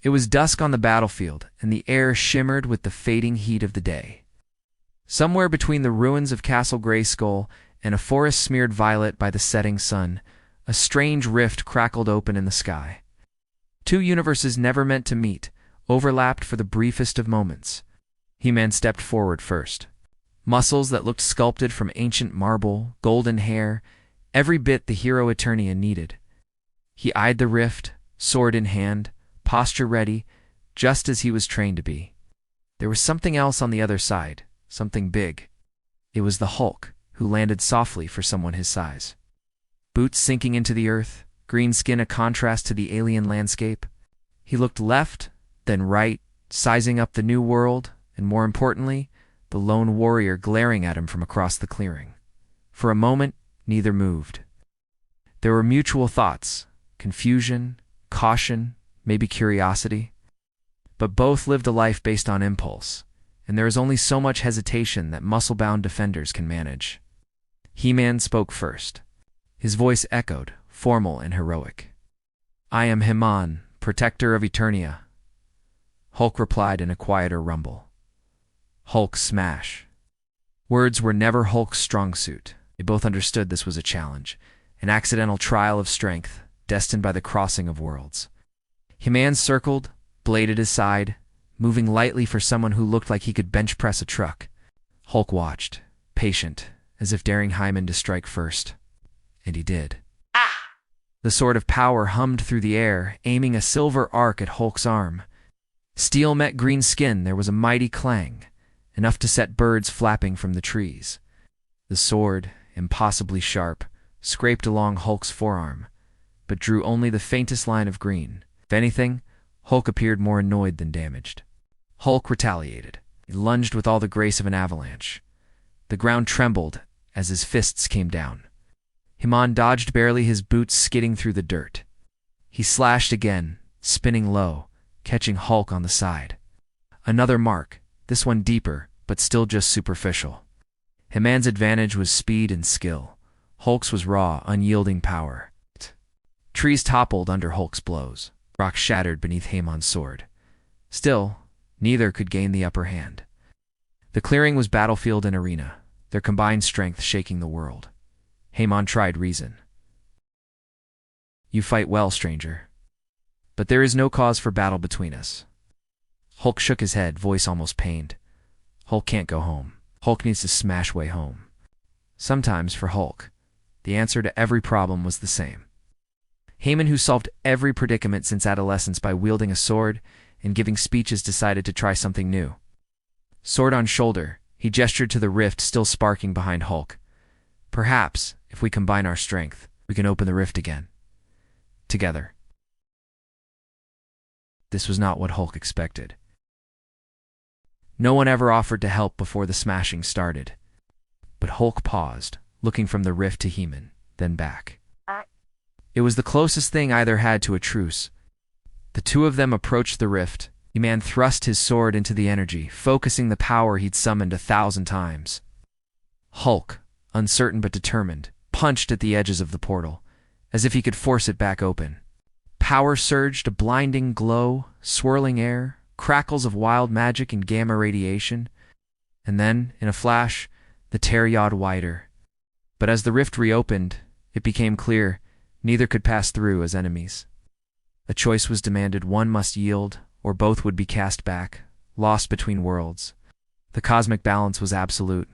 It was dusk on the battlefield, and the air shimmered with the fading heat of the day. Somewhere between the ruins of Castle Grayskull and a forest smeared violet by the setting sun, a strange rift crackled open in the sky. Two universes never meant to meet, overlapped for the briefest of moments. He-Man stepped forward first. Muscles that looked sculpted from ancient marble, golden hair, every bit the hero Eternia needed. He eyed the rift, sword in hand, posture ready, just as he was trained to be. There was something else on the other side, something big. It was the Hulk, who landed softly for someone his size. Boots sinking into the earth, green skin a contrast to the alien landscape. He looked left, then right, sizing up the new world, and more importantly, the lone warrior glaring at him from across the clearing. For a moment, neither moved. There were mutual thoughts, confusion, caution, maybe curiosity. But both lived a life based on impulse, and there is only so much hesitation that muscle-bound defenders can manage. He-Man spoke first. His voice echoed, formal and heroic. "I am He-Man, protector of Eternia." Hulk replied in a quieter rumble. Hulk smash. Words were never Hulk's strong suit. They both understood this was a challenge, an accidental trial of strength, destined by the crossing of worlds. He-Man circled, blade at his side, moving lightly for someone who looked like he could bench press a truck. Hulk watched, patient, as if daring He-Man to strike first. And he did. The sword of power hummed through the air, aiming a silver arc at Hulk's arm. Steel met green skin, there was a mighty clang, enough to set birds flapping from the trees. The sword, impossibly sharp, scraped along Hulk's forearm, but drew only the faintest line of green. If anything, Hulk appeared more annoyed than damaged. Hulk retaliated. He lunged with all the grace of an avalanche. The ground trembled as his fists came down. He-Man dodged barely, his boots skidding through the dirt. He slashed again, spinning low, catching Hulk on the side. Another mark, this one deeper, but still just superficial. He-Man's advantage was speed and skill. Hulk's was raw, unyielding power. Trees toppled under Hulk's blows. Rocks shattered beneath He-Man's sword. Still, neither could gain the upper hand. The clearing was battlefield and arena, their combined strength shaking the world. He-Man tried reason. "You fight well, stranger. But there is no cause for battle between us." Hulk shook his head, voice almost pained. Hulk can't go home. Hulk needs to smash way home. Sometimes, for Hulk, the answer to every problem was the same. He-Man, who solved every predicament since adolescence by wielding a sword and giving speeches, decided to try something new. Sword on shoulder, he gestured to the rift still sparking behind Hulk. "Perhaps, if we combine our strength, we can open the rift again. Together." This was not what Hulk expected. No one ever offered to help before the smashing started. But Hulk paused, looking from the rift to He-Man, then back. It was the closest thing either had to a truce. The two of them approached the rift. He-Man thrust his sword into the energy, focusing the power he'd summoned 1,000 times. Hulk, uncertain but determined, punched at the edges of the portal, as if he could force it back open. Power surged, a blinding glow, swirling air, crackles of wild magic and gamma radiation, and then, in a flash, the tear yawed wider. But as the rift reopened, it became clear neither could pass through as enemies. A choice was demanded. One must yield, or both would be cast back, lost between worlds. The cosmic balance was absolute.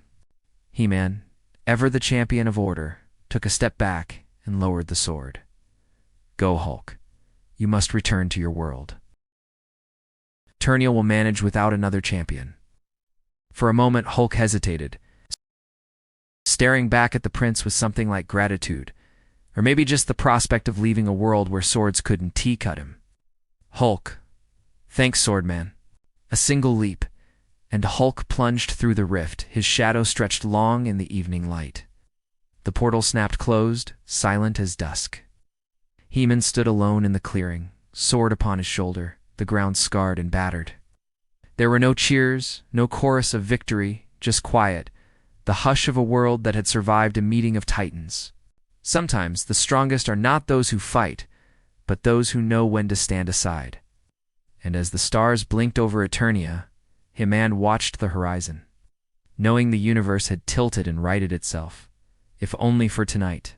He-Man, ever the champion of order, took a step back and lowered the sword. "Go, Hulk. You must return to your world. Eternia will manage without another champion." For a moment, Hulk hesitated, staring back at the prince with something like gratitude, or maybe just the prospect of leaving a world where swords couldn't cut him. "Hulk. Thanks, Swordman." A single leap, and Hulk plunged through the rift, his shadow stretched long in the evening light. The portal snapped closed, silent as dusk. He-Man stood alone in the clearing, sword upon his shoulder, the ground scarred and battered. There were no cheers, no chorus of victory, just quiet, the hush of a world that had survived a meeting of titans. Sometimes the strongest are not those who fight, but those who know when to stand aside. and as the stars blinked over Eternia, He-Man watched the horizon, knowing the universe had tilted and righted itself, if only for tonight.